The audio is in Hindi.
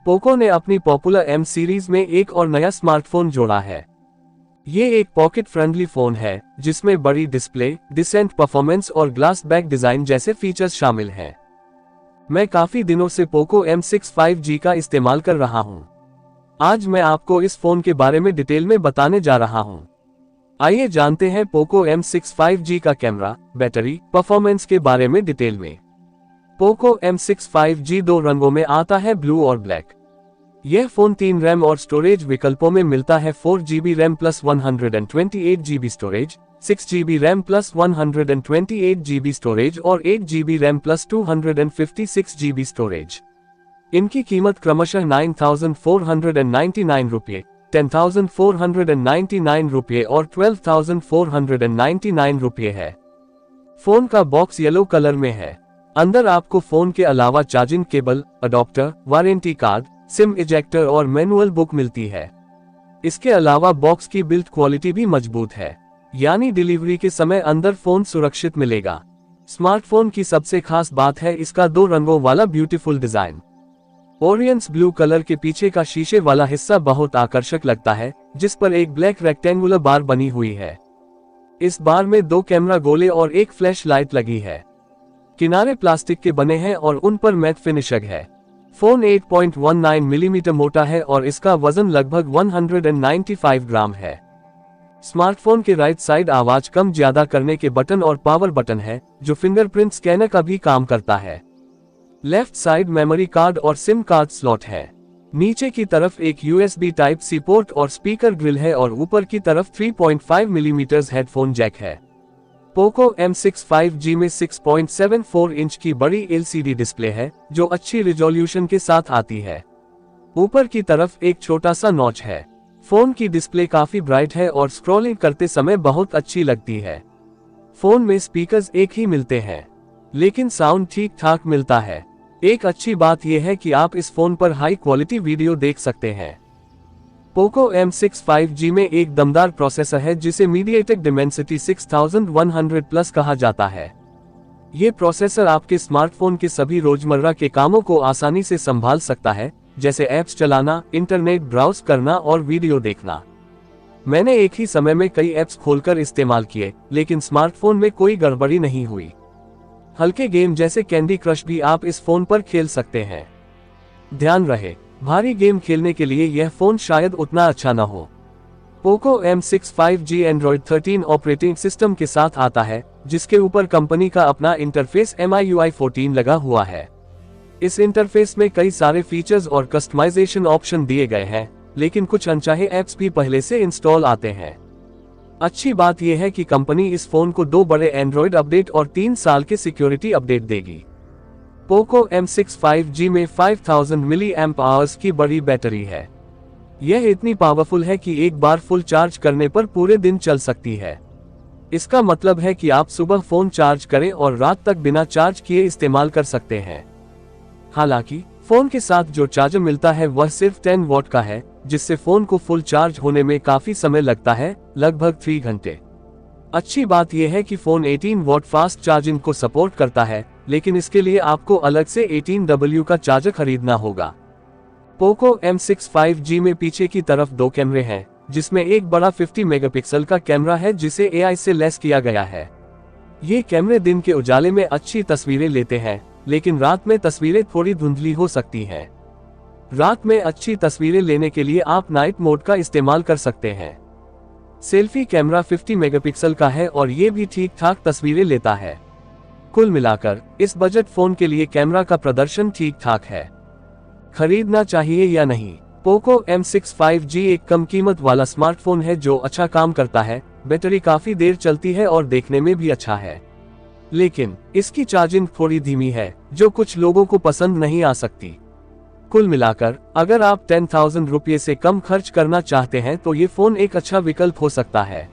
पोको ने अपनी पॉपुलर M सीरीज में एक और नया स्मार्टफोन जोड़ा है। ये एक पॉकेट फ्रेंडली फोन है जिसमें बड़ी डिस्प्ले, डिसेंट परफॉर्मेंस और ग्लास बैक डिजाइन जैसे फीचर्स शामिल हैं। मैं काफी दिनों से पोको M6 5G का इस्तेमाल कर रहा हूं। आज मैं आपको इस फोन के बारे में डिटेल में बताने जा रहा हूं। आइए जानते हैं पोको M6 5G का कैमरा, बैटरी, परफॉर्मेंस के बारे में डिटेल में। पोको M6 5G दो रंगों में आता है, ब्लू और ब्लैक। यह फोन 3 रैम और स्टोरेज विकल्पों में मिलता है, 4GB RAM plus 128GB storage, 6GB RAM plus 128GB storage और 8GB RAM plus 256GB storage. इनकी कीमत क्रमशः 9,499 रुपये, 10,499 रुपये और 12,499 रुपये है। फोन का बॉक्स येलो कलर में है। अंदर आपको फोन के अलावा charging cable, adopter, warranty card, SIM ejector और मैनुअल बुक मिलती है। इसके अलावा बॉक्स की बिल्ड क्वालिटी भी मजबूत है, यानी डिलीवरी के समय अंदर फोन सुरक्षित मिलेगा। स्मार्टफोन की सबसे खास बात है इसका 2 रंगों वाला ब्यूटीफुल डिजाइन। ओरियंस ब्लू कलर के पीछे का शीशे वाला हिस्सा बहुत आकर्षक लगता है, जिस पर एक ब्लैक रेक्टेंगुलर बार बनी हुई है। इस बार में 2 कैमरा गोले और एक फ्लैश लाइट लगी है। किनारे प्लास्टिक के बने हैं और उन पर मैट फिनिशिंग है। फोन 8.19 मिलीमीटर मोटा है और इसका वजन लगभग 195 ग्राम है। स्मार्टफोन के राइट साइड आवाज कम ज्यादा करने के बटन और पावर बटन है, जो फिंगरप्रिंट स्कैनर का भी काम करता है। लेफ्ट साइड मेमोरी कार्ड और सिम कार्ड स्लॉट है। नीचे की तरफ एक USB Type-C पोर्ट और स्पीकर ग्रिल है और ऊपर की तरफ 3.5 मिलीमीटर हेडफोन जैक है। पोको M6 5G में 6.74 इंच की बड़ी LCD डिस्प्ले है, जो अच्छी रिजोल्यूशन के साथ आती है। ऊपर की तरफ एक छोटा सा नॉच है। फोन की डिस्प्ले काफी ब्राइट है और स्क्रॉलिंग करते समय बहुत अच्छी लगती है। फोन में स्पीकर्स एक ही मिलते हैं, लेकिन साउंड ठीक ठाक मिलता है। एक अच्छी बात यह है कि आप इस फोन पर हाई क्वालिटी वीडियो देख सकते हैं। पोको M6 5G में एक दमदार प्रोसेसर है जिसे मीडियाटेक डिमेंसिटी 6100 प्लस कहा जाता है। ये प्रोसेसर आपके स्मार्टफोन के सभी रोजमर्रा के कामों को आसानी से संभाल सकता है, जैसे ऐप्स चलाना, इंटरनेट ब्राउज करना और वीडियो देखना। मैंने एक ही समय में कई ऐप्स खोलकर इस्तेमाल किए, लेकिन स्मार्टफोन में कोई गड़बड़ी नहीं हुई। हल्के गेम जैसे कैंडी क्रश भी आप इस फोन पर खेल सकते हैं। ध्यान रहे, भारी गेम खेलने के लिए यह फोन शायद उतना अच्छा न हो। Poco M6 5G Android 13 operating system के साथ आता है, जिसके ऊपर कंपनी का अपना इंटरफेस MIUI 14 लगा हुआ है। इस इंटरफेस में कई सारे फीचर्स और कस्टमाइजेशन ऑप्शन दिए गए हैं, लेकिन कुछ अनचाहे ऐप्स भी पहले से इंस्टॉल आते हैं। अच्छी बात यह है कि कंपनी इस फोन को 2 बड़े एंड्रॉइड अपडेट और 3 साल के सिक्योरिटी अपडेट देगी। पोको M6 5G में 5000 mAh की बड़ी बैटरी है। यह इतनी पावरफुल है कि एक बार फुल चार्ज करने पर पूरे दिन चल सकती है। इसका मतलब है कि आप सुबह फोन चार्ज करें और रात तक बिना चार्ज किए इस्तेमाल कर सकते हैं। हालांकि फोन के साथ जो चार्जर मिलता है वह सिर्फ 10 वॉट का है, जिससे फोन को फुल चार्ज होने में काफी समय लगता है, लगभग 3 घंटे। अच्छी बात यह है कि फोन 18 वॉट फास्ट चार्जिंग को सपोर्ट करता है, लेकिन इसके लिए आपको अलग से 18W का चार्जर खरीदना होगा। पोको M6 5G में पीछे की तरफ 2 कैमरे हैं, जिसमें एक बड़ा 50 मेगापिक्सल का कैमरा है जिसे AI से लैस किया गया है। ये कैमरे दिन के उजाले में अच्छी तस्वीरें लेते हैं, लेकिन रात में तस्वीरें थोड़ी धुंधली हो सकती हैं। रात में अच्छी तस्वीरें लेने के लिए आप नाइट मोड का इस्तेमाल कर सकते हैं। सेल्फी कैमरा 50 मेगापिक्सल का है और ये भी ठीक ठाक तस्वीरें लेता है। कुल मिलाकर इस बजट फोन के लिए कैमरा का प्रदर्शन ठीक ठाक है। खरीदना चाहिए या नहीं? पोको M6 5G एक कम कीमत वाला स्मार्टफोन है जो अच्छा काम करता है, बैटरी काफी देर चलती है और देखने में भी अच्छा है। लेकिन इसकी चार्जिंग थोड़ी धीमी है, जो कुछ लोगों को पसंद नहीं आ सकती। कुल मिलाकर अगर आप 10,000 रुपये से कम खर्च करना चाहते हैं तो ये फोन एक अच्छा विकल्प हो सकता है।